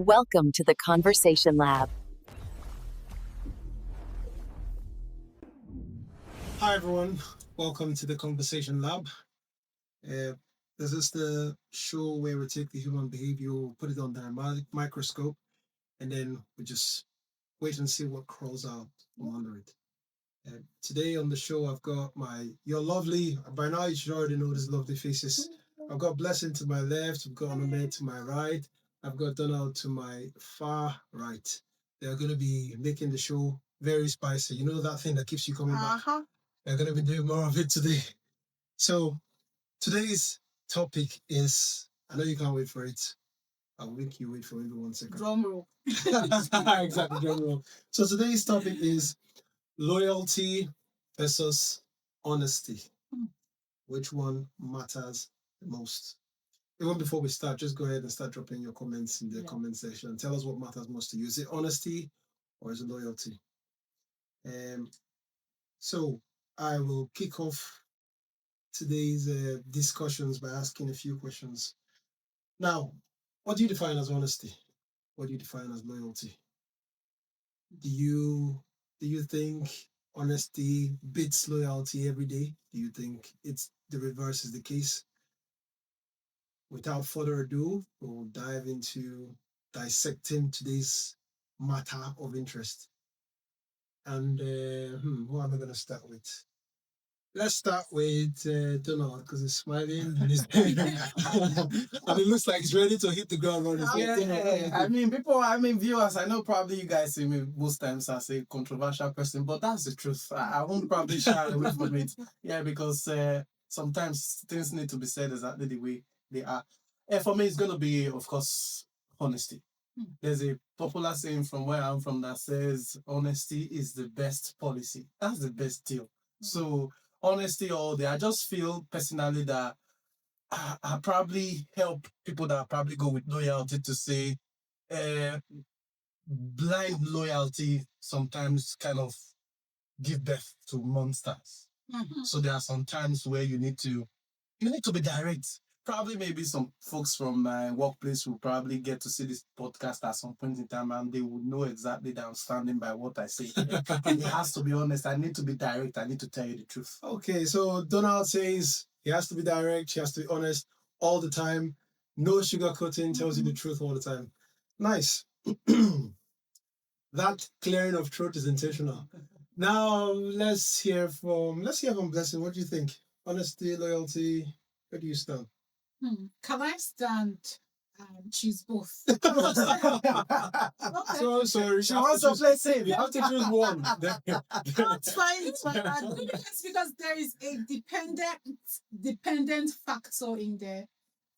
Welcome to the Conversation Lab. Hi, everyone. Welcome to the Conversation Lab. This is the show where we take the human behavior, put it under a microscope, and then we just wait and see what crawls out from under it. Today on the show, I've got your lovely, by now you should already know these lovely faces. I've got Blessing to my left, I've got Onome to my right, I've got Donald to my far right. They're going to be making the show very spicy. You know that thing that keeps you coming back? They're going to be doing more of it today. So today's topic is, I know you can't wait for it. I'll make you wait for maybe 1 second. Drum roll. Exactly, drum roll. So today's topic is loyalty versus honesty. Which one matters the most? Even before we start, just go ahead and start dropping your comments in the comment section. Tell us what matters most to you. Is it honesty or is it loyalty? So I will kick off today's discussions by asking a few questions. Now, what do you define as honesty? What do you define as loyalty? Do you think honesty beats loyalty every day? Do you think it's the reverse is the case? Without further ado, we'll dive into dissecting today's matter of interest. And who am I going to start with? Let's start with Donald because he's smiling and, and it looks like he's ready to hit the ground running. Viewers, I know probably you guys see me most times as a controversial person, but that's the truth. I won't probably shy away from it. Yeah, because sometimes things need to be said exactly the way they are. For me, it's going to be, of course, honesty. There's a popular saying from where I'm from that says honesty is the best policy. That's the best deal. So honesty all day. I just feel personally that I probably help people that probably go with loyalty to say blind loyalty sometimes kind of give birth to monsters. So there are some times where you need to be direct. Probably maybe some folks from my workplace will probably get to see this podcast at some point in time and they will know exactly that I'm standing by what I say. It has to be honest. I need to be direct. I need to tell you the truth. Okay, so Donald says he has to be direct, he has to be honest all the time. No sugarcoating, tells you the truth all the time. Nice. That clearing of throat is intentional. Now let's hear from Blessing. What do you think? Honesty, loyalty, where do you stand? Can I stand choose both? So sorry. She wants to play safe. You have to choose one. It's fine. It's because there is a dependent factor in there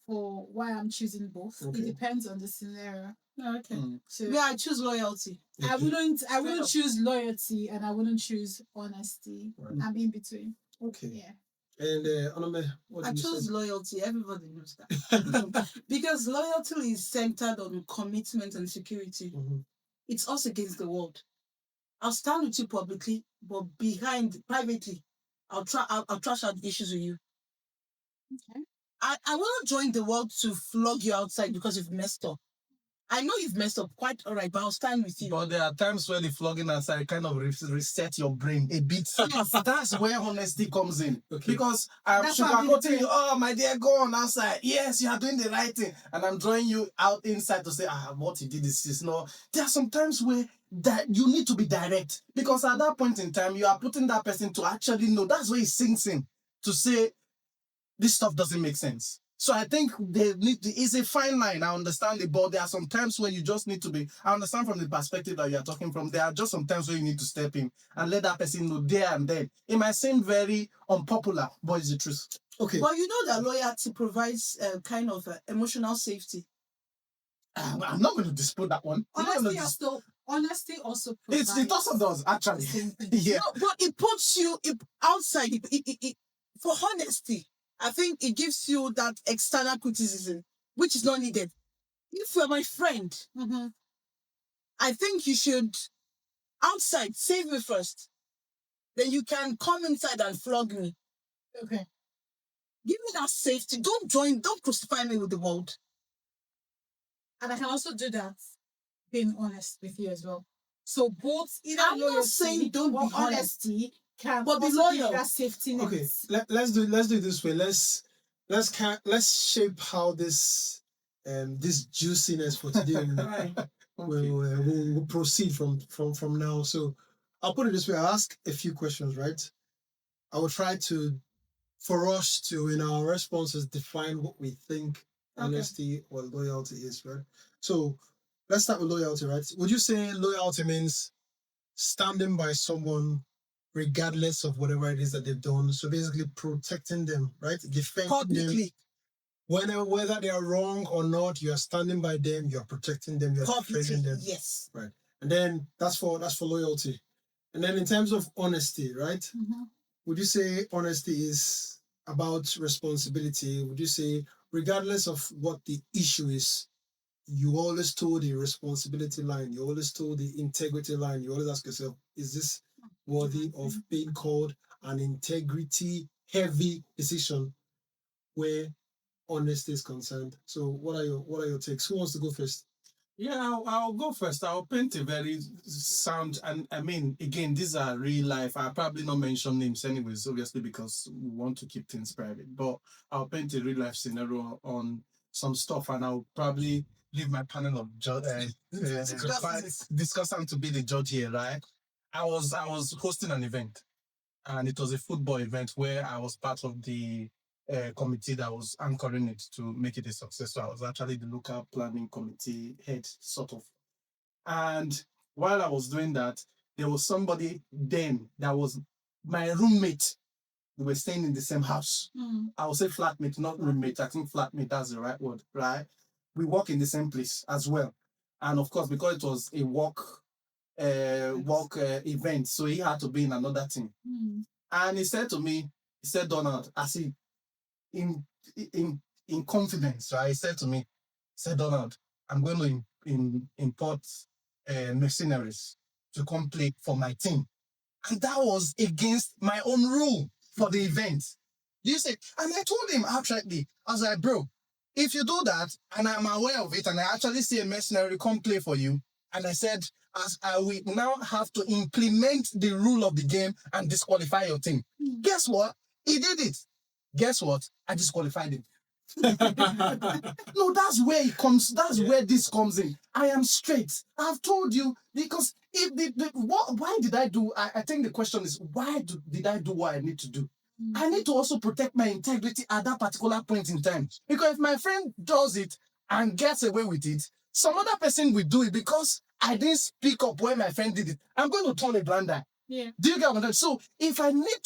for why I'm choosing both. Okay. It depends on the scenario. Okay. So Yeah, I choose loyalty. I wouldn't choose loyalty and I wouldn't choose honesty. Right. I'm in between. Okay. Yeah. And Onome, what I do you chose say? loyalty. Everybody knows that. Because loyalty is centered on commitment and security. Mhm. It's us against the world. I'll stand with you publicly, but privately, I'll trash out issues with you. Okay. I will not join the world to flog you outside because you've messed up. I know you've messed up, quite all right, but I'll stand with you. But there are times where the flogging aside kind of reset your brain a bit. That's where honesty comes in. Okay. Because I'm That's what I'm sugarcoating you. Oh, my dear, go on outside. Yes, you are doing the right thing. And I'm drawing you out inside to say, what you did is no. There are some times where that you need to be direct. Because at that point in time, you are putting that person to actually know. That's where it sinks in. To say, this stuff doesn't make sense. So I think it's a fine line. I understand it, but there are some times where you just need to be. I understand from the perspective that you are talking from. There are just some times where you need to step in and let that person know there and then. It might seem very unpopular, but it's the truth. Okay. But you know that loyalty provides kind of emotional safety. I'm not going to dispute that one. Honesty also provides. It also does, actually. Yeah. No, but it puts you outside. For honesty, I think it gives you that external criticism, which is not needed. If you're my friend, I think you should, outside, save me first. Then you can come inside and flog me. Okay. Give me that safety. Don't crucify me with the world. And I can also do that being honest with you as well. So both either I'm not loyalty saying don't or be honest, honesty can but be also give loyal. that safety net. Okay, let's do it this way. Let's shape how this juiciness for today will proceed from now. So I'll put it this way. I'll ask a few questions, right? I will try for us to, in our responses, define what we think honesty or loyalty is, right? So let's start with loyalty, right? Would you say loyalty means standing by someone regardless of whatever it is that they've done? So basically protecting them, right? Defending them. Publicly. Whether they are wrong or not, you are standing by them, you are protecting them, you are Publicly, defending them. yes. Right. And then that's for loyalty. And then in terms of honesty, right? Mm-hmm. Would you say honesty is about responsibility? Would you say, regardless of what the issue is, you always told the responsibility line, you always told the integrity line, you always ask yourself, is this worthy of being called an integrity heavy decision where honesty is concerned? So what are your takes? Who wants to go first? Yeah, I'll go first. I'll paint a very sound, and I mean, again, these are real life. I'll probably not mention names anyways, obviously, because we want to keep things private. But I'll paint a real life scenario on some stuff, and I'll probably leave my panel of discussant to be the judge here, right? I was hosting an event, and it was a football event where I was part of the committee that was anchoring it to make it a success. So I was actually the local planning committee head, sort of. And while I was doing that, there was somebody then that was my roommate. We were staying in the same house. I would say flatmate, not roommate. I think flatmate, that's the right word, right? We work in the same place as well. And of course, because it was a work event, so he had to be in another team. And he said to me, Donald, I see in confidence, right? He said to me, Donald, I'm going to import mercenaries to come play for my team. And that was against my own rule for the event. You see, and I told him outrightly, I was like, bro, if you do that, and I'm aware of it, and I actually see a mercenary come play for you, and I said, as I will now have to implement the rule of the game and disqualify your team. Guess what? He did it. Guess what? I disqualified him. No, that's where it comes. That's where this comes in. I am straight. I've told you, because if why did I do? I think the question is, did I do what I need to do? I need to also protect my integrity at that particular point in time. Because if my friend does it and gets away with it, some other person will do it because I didn't speak up when my friend did it. I'm going to turn a blind eye. Yeah. Do you get what I'm saying? So if I need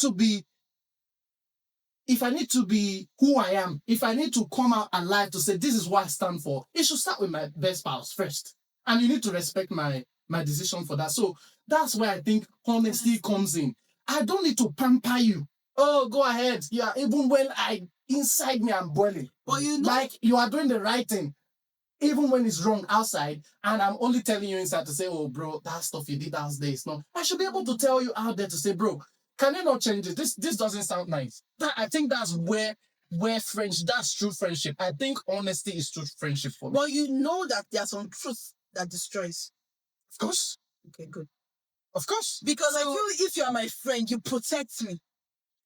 to be who I am, if I need to come out alive to say this is what I stand for, it should start with my best spouse first. And you need to respect my decision for that. So that's where I think honesty comes in. I don't need to pamper you. Oh, go ahead. Yeah, even when inside me I'm boiling. But you know, Like you are doing the right thing. Even when it's wrong outside, and I'm only telling you inside to say, oh, bro, that stuff you did out there is not. I should be able to tell you out there to say, bro, can you not change it? This doesn't sound nice. I think that's where that's true friendship. I think honesty is true friendship for me. but you know that there are some truths that destroys. Of course. Okay, good. Of course. Because I feel if you are my friend, you protect me.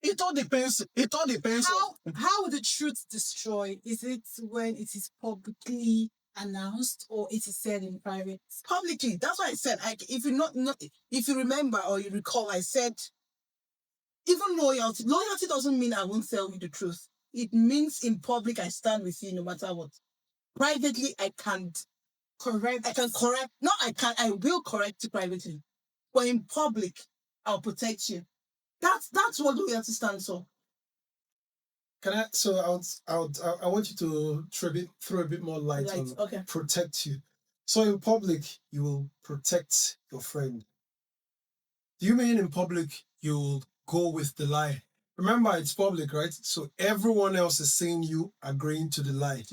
It all depends. It all depends. How would the truth destroy? Is it when it is publicly announced or it is said in private? Publicly. That's why I said, if you remember or you recall, I said, even loyalty doesn't mean I won't tell you the truth. It means in public I stand with you no matter what. Privately, I can correct. I will correct you privately. But in public, I'll protect you. That's what loyalty stands for. Can I? So I want you to throw a bit more light on Okay. protect you. So in public, you will protect your friend. Do you mean in public you'll go with the lie? Remember, it's public, right? So everyone else is seeing you agreeing to the lie.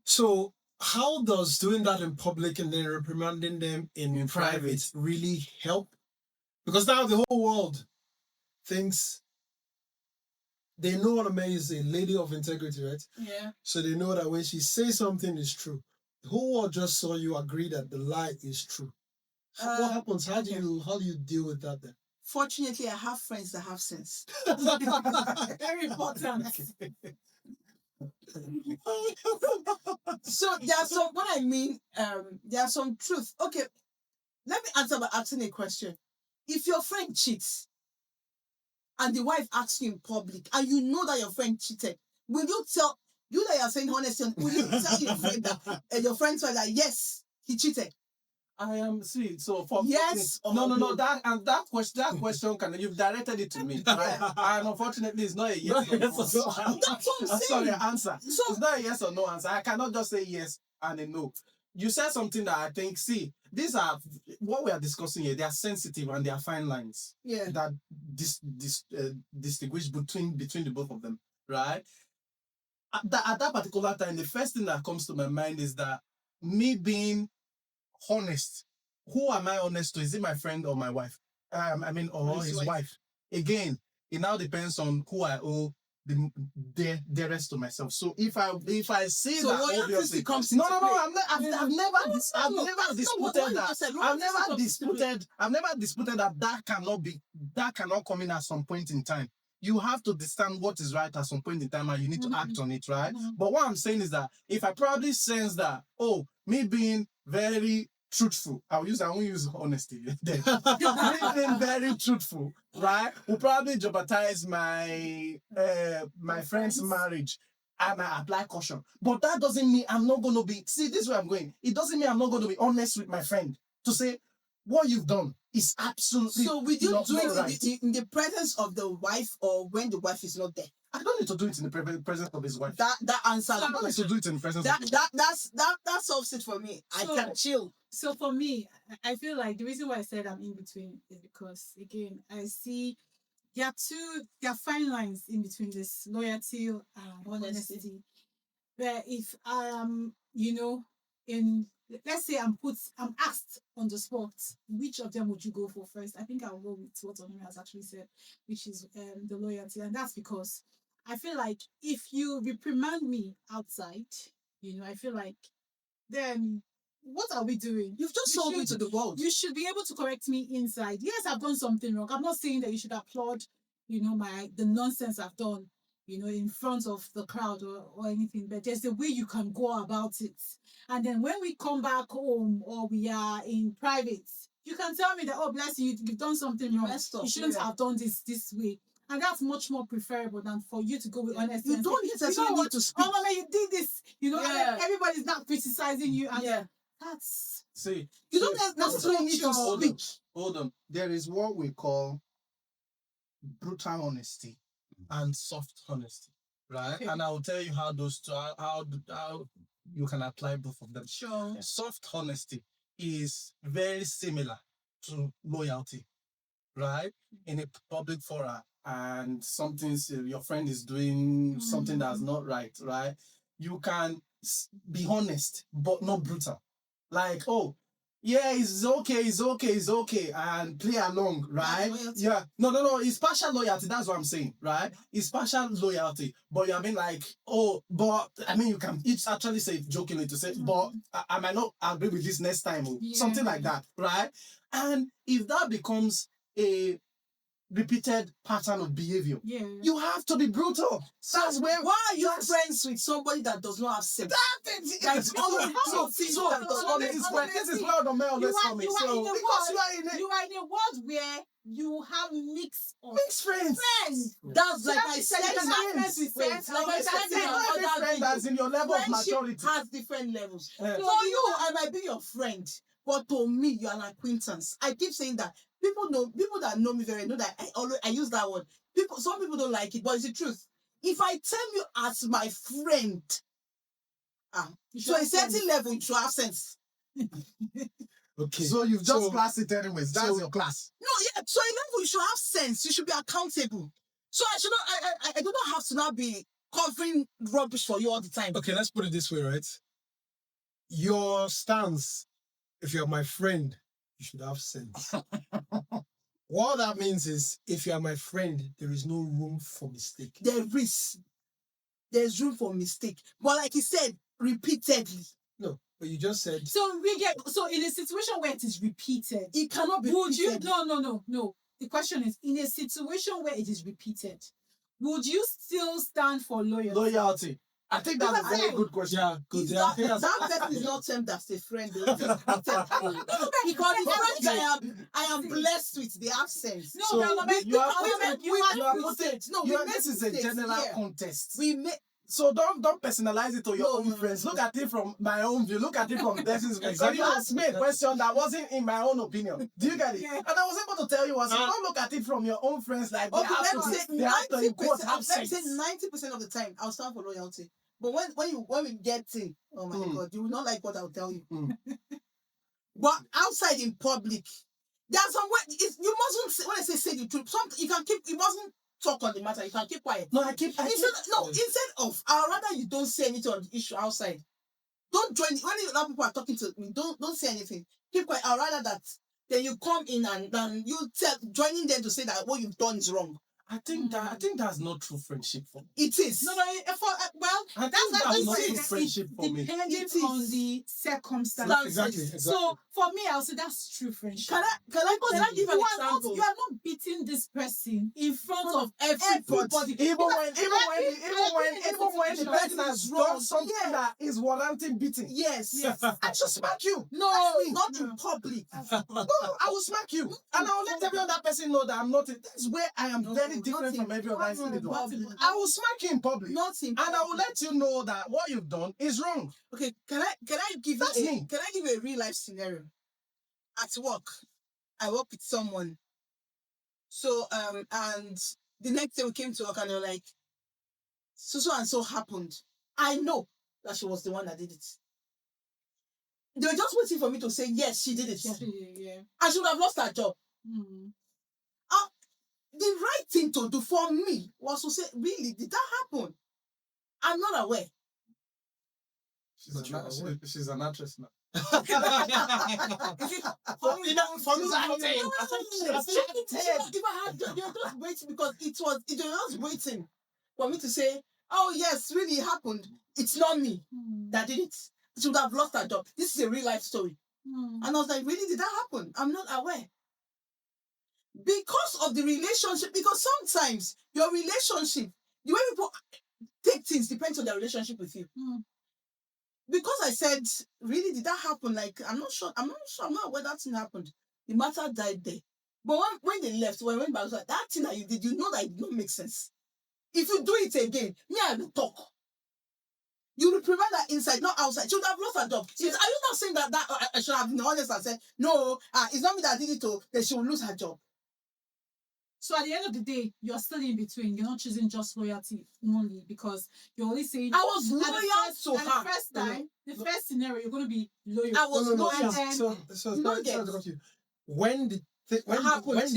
So how does doing that in public and then reprimanding them in private really help? Because now the whole world thinks they know what a lady of integrity, right? Yeah. So they know that when she says something is true. whole world just saw you agree that the lie is true. What happens? How do you deal with that then? Fortunately, I have friends that have sense. Very important. So there are some, what I mean, there are some truth. Okay, let me answer by asking a question. If your friend cheats and the wife asks you in public and you know that your friend cheated, will you tell you that you are saying honesty? Will you tell your friend that your friend said that yes, he cheated? I am see. So for Yes or no. no? That question can you've directed it to me, right? And unfortunately, it's not a yes or no. That's what I'm I'm sorry, saying. answer. So It's not a yes or no answer. I cannot just say yes and a no. You said something that I think. See, these are what we are discussing here. They are sensitive and they are fine lines yeah, that distinguish between the both of them, right? At that particular time, the first thing that comes to my mind is that me being honest. Who am I honest to? Is it my friend or my wife? Or his wife. Again, it now depends on who I owe the rest to myself. So if I see so that loyalty obviously comes no, into no, play. I've never disputed that. I've never disputed that cannot come in at some point in time. You have to understand what is right at some point in time and you need to act on it, right? But what I'm saying is that if I probably sense that, oh, me being very truthful, I won't use honesty. Then. Me being very truthful, right, will probably jeopardize my friend's marriage. I might apply caution. But that doesn't mean I'm not going to be, see, this is where I'm going. It doesn't mean I'm not going to be honest with my friend to say, what you've done is absolutely So will you not do it right. in the presence of the wife or when the wife is not there? I don't need to do it in the presence of his wife. That answers I the don't need to question. do it in the presence That of that solves it for me. I So- can chill. So for me, I feel like the reason why I said I'm in between is because again, I see there are fine lines in between this loyalty and honesty. Where if I am, let's say I'm asked on the spot, which of them would you go for first? I think I'll go with what Onome has actually said, which is the loyalty. And that's because I feel like if you reprimand me outside, I feel like then what are we doing? You've just You sold me should- to the world. You should be able to correct me inside. Yes, I've done something wrong. I'm not saying that you should applaud, the nonsense I've done, in front of the crowd or anything, but there's a way you can go about it. And then when we come back home or we are in private, you can tell me that, oh, bless you, you've done something wrong. Messed up, You shouldn't yeah. have done this way. And that's much more preferable than for you to go with honesty. You and don't say, necessarily what? need to speak. Oh, mama, you did this. And Yeah. then everybody's not criticizing you. And Yeah. that's See, You don't necessarily need to Hold speak. hold on. There is what we call brutal honesty and soft honesty, right? Okay. And I will tell you how those two, how you can apply both of them. sure. Soft honesty is very similar to loyalty, right? In a public fora, and your friend is doing something that's not right, right? You can be honest, but not brutal. Like, oh, yeah, it's okay, and play along, right? Loyalty. Yeah, no, it's partial loyalty. That's what I'm saying, right? It's partial loyalty, but you mean like, oh, but I mean, you can each actually say it jokingly to say, but I might not agree with this next time, or something like that, right? And if that becomes a repeated pattern of behavior, Yeah. you have to be brutal. That's where. Why are you friends with somebody that does not have sense? That's all that does not make This sense. is where the male lets for me. you are So in a because world- you are in a You are in a world where you have mix of mixed friends. friends. That's like I You said. can have friends with Wait, friends. like I said Friends in with our Every other friend video, that's in your level of friendship maturity. has different levels. Yeah. For you, I might be your friend, but to me, you are an acquaintance. I keep saying that people that know me very well know that I use that word. Some people don't like it, but it's the truth. If I tell you as my friend, You to a should certain have level, you should have sense. Okay. So you've just So- classed it anyways. That's so- your class. No, yeah, to a level, you should have sense. You should be accountable. So I should not. I do not have to now be covering rubbish for you all the time. Okay, let's put it this way, right? Your stance, if you're my friend, you should have sense. What that means is, if you are my friend, there is no room for mistake. There's room for mistake, but like he said, repeatedly. No, But you just said So in a situation where it is repeated, It cannot be would you repeated. no. The question is, in a situation where it is repeated, would you still stand for loyalty? Loyalty. I think that's a very good question. yeah, good. It's Yeah, I not, think that's that person is not termed as a friend. Though. It is because the friends I am blessed with, they have sense. No, So no, no, you are we putting, make- you you are are putting- putting, No, we you are, make this is a mistakes, general yeah. contest. We make So don't personalize it to your No, own no, friends. no. Look at it from my own view. Look at it from Blessing's view. Exactly. You asked me a question that wasn't in my own opinion. Do you get it? Yeah. And I was able to tell you, don't look at it from your own friends like okay. they have Let me to, say they have to in quotes 90%. have Let me sense. say 90% of the time, I'll stand for loyalty. But when we get in, oh my Mm. God, you will not like what I'll tell you. Mm. But outside in public, there's some way you mustn't say, when I say the truth. You mustn't talk on the matter. You can keep quiet. No, I keep Instead of, I'd rather you don't say anything on the issue outside. Don't join when other people are talking to me. Don't say anything. Keep quiet. I'd rather that then you come in and then you joining them to say that what you've done is wrong. I think that's not true friendship for me. It is. No, well, I think that's that's what not I'm true saying. friendship for me. Depending It is. on the circumstances. exactly. So for me, I'll say that's true friendship. Can I give an example? You are not beating this person in front of everybody. Even when the person has done something that is warranting beating. Yes. I should smack you. No, not in public. No, I will smack you. And I will let every other person know that I'm not. That's where I am very different from every other individual. I will smack you in public. Not in And I will let you know that what you've done is wrong. Okay, can I give That's you me. can I give you a real life scenario? At work, I work with someone. So and the next day we came to work and they were like, so and so happened. I know that she was the one that did it. They were just waiting for me to say yes, she did it. Yeah. And she would have lost her job. Mm. The right thing to do for me was to say, really, did that happen? I'm not aware. She's an actress now. For me, they're just waiting because they were just waiting for me to say, oh yes, really it happened. It's not me that did it. She would have lost her job. This is a real life story. And I was like, really, did that happen? I'm not aware. Because of the relationship, because sometimes your relationship, the way people take things depends on their relationship with you. Because I said, really, did that happen? Like, I'm not sure, I'm not aware that thing happened. The matter died there. But when they left, when I went back, I was like, that thing that you did, you know that it don't make sense. If you do it again, me, I will talk. You will prevent that inside, not outside. She would have lost her job. Are you not saying that I should have been honest and said, no, it's not me that did it, then she will lose her job. So at the end of the day, you're still in between. You're not choosing just loyalty only because you're only saying. I was at loyal to her. The first time, the first scenario, you're going to be loyal. I was loyal. So sorry to interrupt you. When the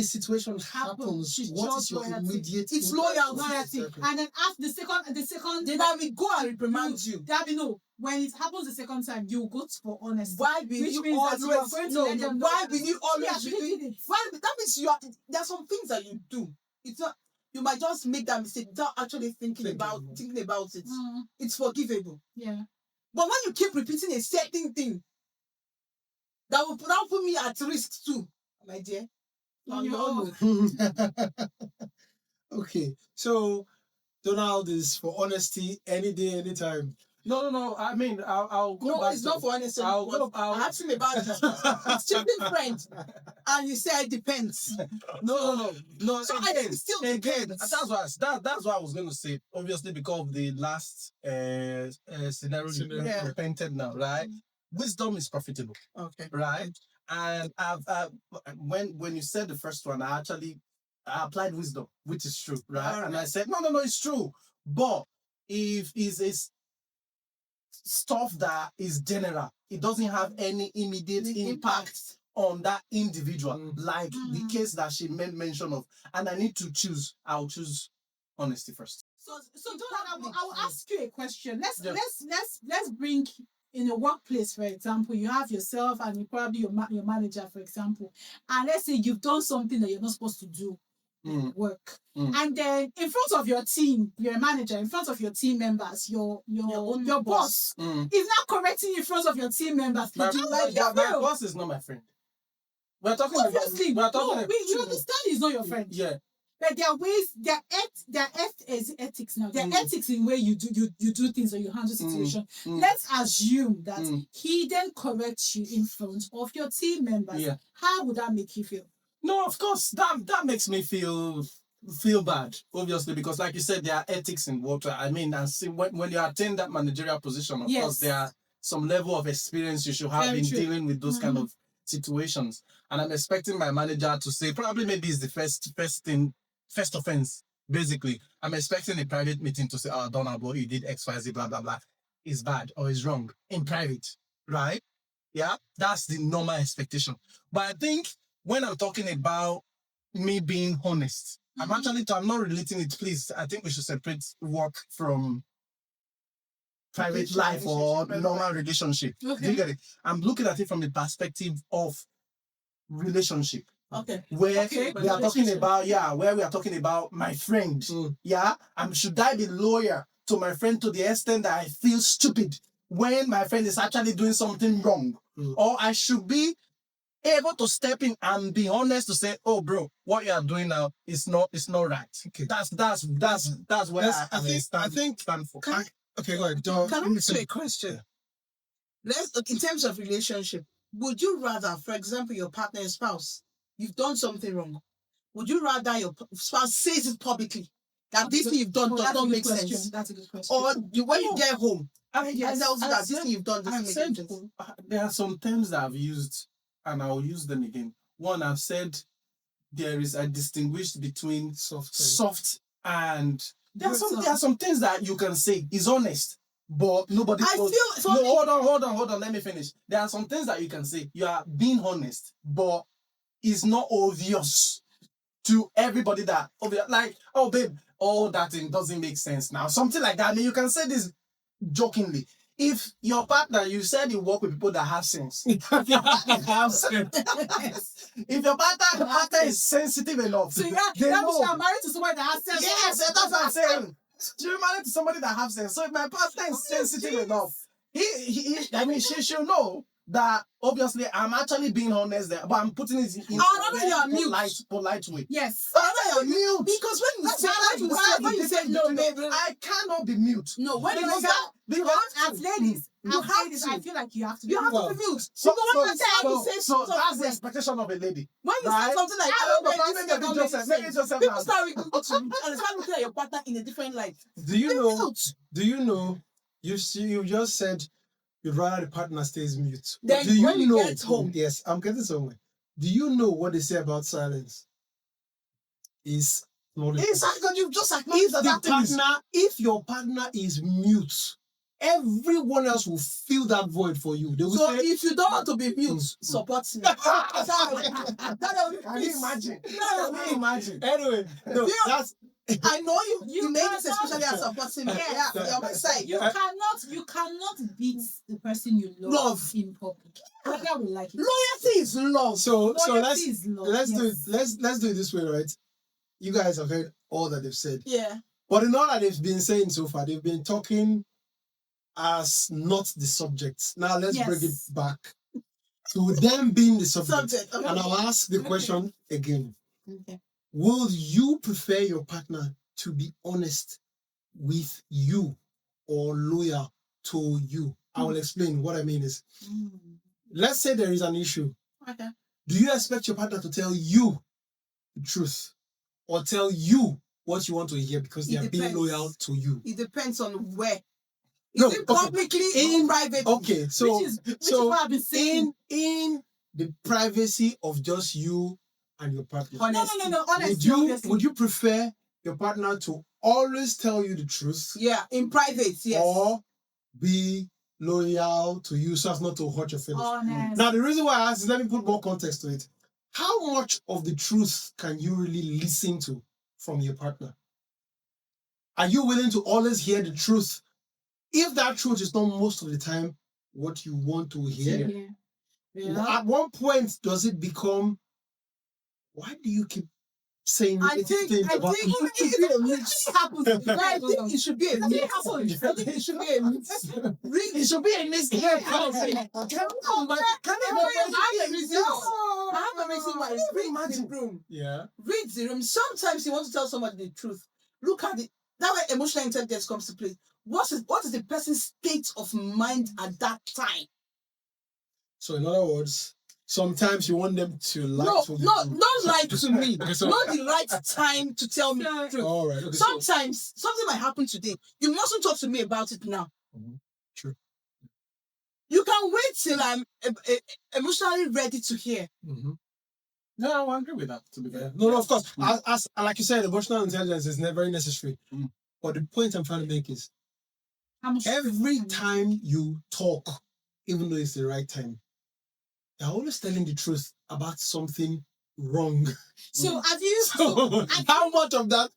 situation happens, She's what is just your loyalty. immediate? It's impact? Loyalty. Exactly. And then after the second, Then I will go and reprimand you. That no. When it happens the second time, you go for honesty. Why will Which you means that you are always going to no? let them know Why that- will you always? Yeah, she did it. Why, that means there are some things that you do. It's not. You might just make that mistake without actually thinking about it. It's forgivable. Yeah. But when you keep repeating a certain thing, that will put me at risk too, my dear. On You your all own. know. Okay, so Donald is for honesty any day, anytime. No. I mean, I'll go No, back. it's not for honesty. I'll I asked him about his chicken friend, and you said it depends. No. So I think it still again, depends. that's what I was going to say. Obviously, because of the last scenario you Yeah. painted now, right? Wisdom is profitable, Okay. right? And when you said the first one, I applied wisdom, which is true, right? All And I right. said, no, it's true. But if it's stuff that is general, it doesn't have any immediate The impact on that individual, Mm. like the case that she made mention of. And I need to choose. I'll choose honesty first. So Donald, I will ask you a question. Yeah. Let's bring in a workplace, for example, you have yourself and you probably your manager, for example, and let's say you've done something that you're not supposed to do. work. Mm. And then in front of your team, you're a manager, in front of your team members, your boss is not correcting you in front of your team members. My, Do you my, like that? my boss is not my friend. We're talking Obviously, about. We're talking you understand he's not your friend. Yeah. But there are ways, there are ethics now. There are ethics in where you do things or you handle situation. Let's assume that he then corrects you in front of your team members. Yeah. How would that make you feel? No, of course, that makes me feel bad, obviously, because like you said, there are ethics in water. I mean, and see, when you attain that managerial position, of course, there are some level of experience you should have in dealing with those kind of situations. And I'm expecting my manager to say, probably maybe it's the first offense, basically. I'm expecting a private meeting to say, oh, Donald, you did X, Y, Z, blah, blah, blah. It's bad or it's wrong in private, right? Yeah, that's the normal expectation. But I think when I'm talking about me being honest, I'm not relating it, please. I think we should separate work from private life or normal relationship. Okay. Do you get it? I'm looking at it from the perspective of relationship. Okay. Where we are talking about, my friend. Yeah. Should I be loyal to my friend to the extent that I feel stupid when my friend is actually doing something wrong? Or I should be able to step in and be honest to say, oh bro, what you are doing now is not right. Okay. That's where I think stand for. Okay, go ahead. Can I ask you a question? In terms of relationship, would you rather, for example, your partner and spouse, you've done something wrong? Would you rather your spouse says it publicly that this thing you've done does not make sense? That's a good question. Or when you get home, Yes, tells you that this thing you've done doesn't make sense? There are some terms that I've used, and I'll use them again. One, I've said there is a distinguish between soft and there are some things that you can say is honest, but nobody. Hold on. Let me finish. There are some things that you can say. You are being honest, but it's not obvious to everybody that like, oh babe, all that thing doesn't make sense now. Something like that. I mean, you can say this jokingly. If your partner, you said you work with people that have sense. If your partner is sensitive enough, So they you're know. married to somebody that has sense. Yes, that's what I'm saying. You're married to somebody that has sense. So if my partner is sensitive enough, she should know that obviously I'm actually being honest there, but I'm putting it in a polite way. Yes. You're mute. Because when you say no, baby, I cannot be mute. No, when you say As ladies, I feel like you have to be mute. So That's that's the expectation of a lady. when you say something like, Maybe Joseph people now. start looking at your partner in a different light. Do you know? You just said you'd rather the partner stays mute. Then Do you when you know? get home- Yes, I'm getting somewhere. Do you know what they say about silence? Is not It's like you just acknowledge if your partner is mute, everyone else will fill that void for you. They will So say, if you don't want to be mute, support me. Can you imagine? Can you imagine? anyway, no, that's I know you made cannot- this especially as supporting me. Yes. Yeah, you're my side. You cannot beat the person you love in public. Whether we like it. Loyalty is love. so Loyalty is love, let's do it. yes. Let's do it this way, right? You guys have heard all that they've said. Yeah. But in all that they've been saying so far, they've been talking as not the subject. Now let's bring it Yes. back to them being the subject. Okay. And I'll ask the question again. Okay. Will you prefer your partner to be honest with you or loyal to you? I will explain. What I mean is, let's say there is an issue. Okay. Do you expect your partner to tell you the truth or tell you what you want to hear because they It are being depends. loyal to you? It depends on where. No, Is it okay. publicly or privately? Okay, so Which is what I've been saying. in the privacy of just you and your partner, Honesty. No. Honestly, would you prefer your partner to always tell you the truth Yeah, in private, yes. or be loyal to you so as not to hurt your feelings? honest. Now, the reason why I asked is, let me put more context to it. How much of the truth can you really listen to from your partner? Are you willing to always hear the truth? If that truth is not most of the time what you want to hear, Yeah. at one point does it become, why do you keep saying I think it should be a mix. happens. I think it should be a mix. happens. I think it should be a mix. Really, it should be a mix. Yeah, I have a reason why. Read the room. Yeah. Read the room. Sometimes you want to tell somebody the truth. Look at it. That way emotional intelligence comes to play. What is the person's state of mind at that time? So in other words, sometimes you want them to lie to you. Not lie to me. Okay, so- Not the right time to tell me the truth. All right. Okay, so- Sometimes something might happen today. You mustn't talk to me about it now. True. You can wait till I'm emotionally ready to hear. No, I agree with that, to be fair. No, of course. As like you said, emotional intelligence is never very necessary. But the point I'm trying to make is How much every time you talk, even though it's the right time, you're always telling the truth about something wrong. So have you? So how much of that,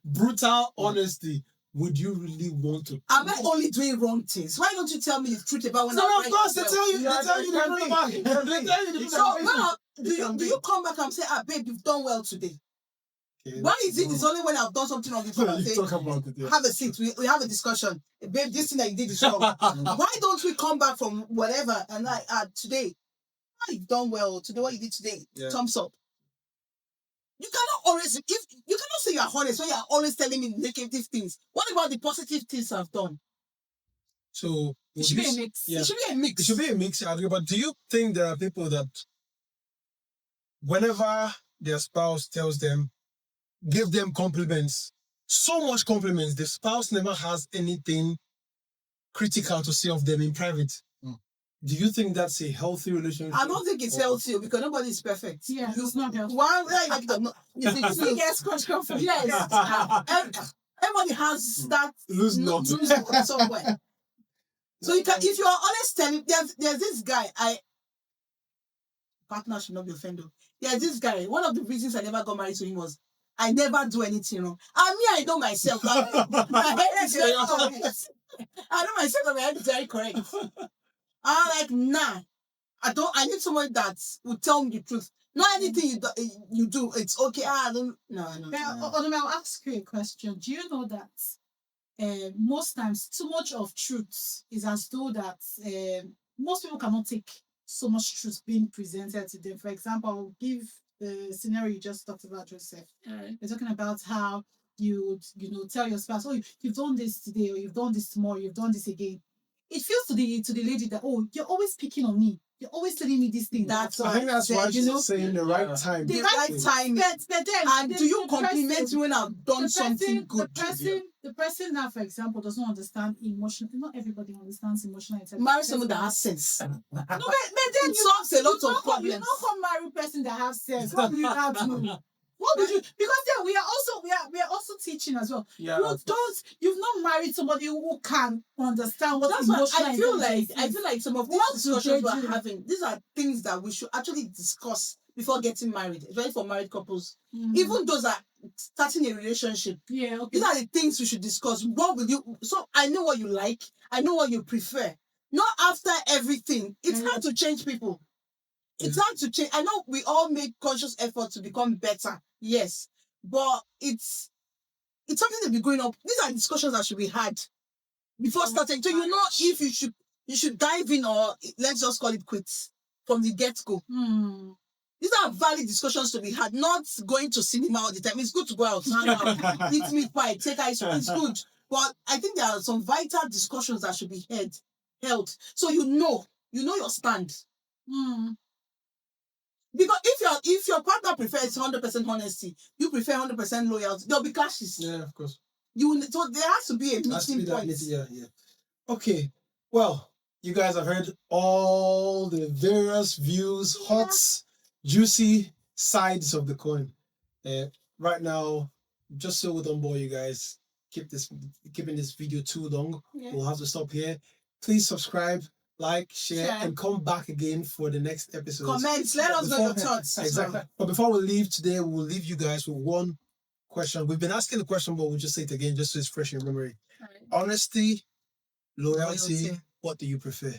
brutal honesty would you really want to? Am I only doing wrong things? Why don't you tell me the truth about when So I'm of course they right? tell you the truth about it. They tell you the truth So about it. do you come back and say, babe, you've done well today? Okay, Why is it? It's only when I've done something wrong before I you say, talk about it. Yeah. have a seat. We have a discussion. Babe, this thing that you did is wrong. Why don't we come back from whatever and like, today, you've done well. Today, what you did today, Yeah. thumbs up. You cannot always, if you cannot say you're honest when you're always telling me negative things. What about the positive things I've done? So It should be a mix. Yeah. It should be a mix. It should be a mix, I agree. But do you think there are people that whenever their spouse tells them, give them compliments, so much compliments, the spouse never has anything critical to say of them in private? Do you think that's a healthy relationship? I don't think it's healthy because nobody is perfect. Yeah, it's not healthy. One, like, it's the Yes, Coach Comfort. Yes. Everybody has that Lose not. somewhere. So you can, if you are honest, telling there's this guy. Partner should not be offended. There's this guy. One of the reasons I never got married to him was I never do anything wrong. I know myself. My head is very correct. I know myself that my head is very correct. I'm like, nah. I need someone that will tell me the truth. Not anything you do, it's okay. I don't. No. I'll ask you a question. Do you know that most times too much of truth is as though that most people cannot take so much truth being presented to them? For example, I'll give the scenario you just talked about, Joseph. You're talking about how you would, tell your spouse, oh, you've done this today, or you've done this tomorrow, you've done this again. It feels to the lady that, oh, you're always picking on me. You're always telling me this thing. I think that's why she's saying the right time. The right time. But then, And do you compliment me when I've done something good? The person now, for example, doesn't understand emotion. Not everybody understands emotional intelligence. Marry someone that has sense. No, but then It solves a lot of You problems. don't marry a person that has sense. What do you have to do? What would you? Because then we are also teaching as well. Yeah. You've not married somebody who can understand what That's why emotional I feel intelligence is. like some of these What discussions do they we're do? having, these are things that we should actually discuss before getting married, especially for married couples. Mhm. Even those that are starting a relationship. Yeah, okay. These are the things we should discuss. What will you? So I know what you like. I know what you prefer. Not after everything. It's hard to change people. It's hard to change. I know we all make conscious effort to become better. Yes, but it's something to be going up. These are discussions that should be had before starting. So you know if you should dive in or let's just call it quits from the get go. Hmm. These are valid discussions to be had, not going to cinema all the time. It's good to go out, hang out, eat meat pie, take ice cream. It's good. But I think there are some vital discussions that should be held. So you know your stand. Hmm. Because if your partner prefers 100% honesty, you prefer 100% loyalty, there'll be clashes. Yeah, of course. So there has to be a meeting point. Yeah. Okay. Well, you guys have heard all the various views, hot, juicy sides of the coin. Right now, just so we don't bore you guys, keeping this video too long. Yeah. We'll have to stop here. Please subscribe, like, share, and come back again for the next episode. Comments, let us know your thoughts. Exactly. But before we leave today, we'll leave you guys with one question. We've been asking the question, but we'll just say it again just so it's fresh in your memory. Honesty, loyalty. What do you prefer?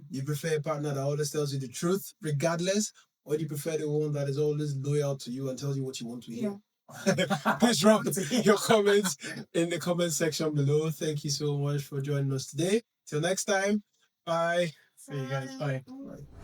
You prefer a partner that always tells you the truth, regardless, or do you prefer the one that is always loyal to you and tells you what you want to hear? Yeah. Please drop your comments in the comment section below. Thank you so much for joining us today. Till next time, bye. See you guys. Bye. Bye.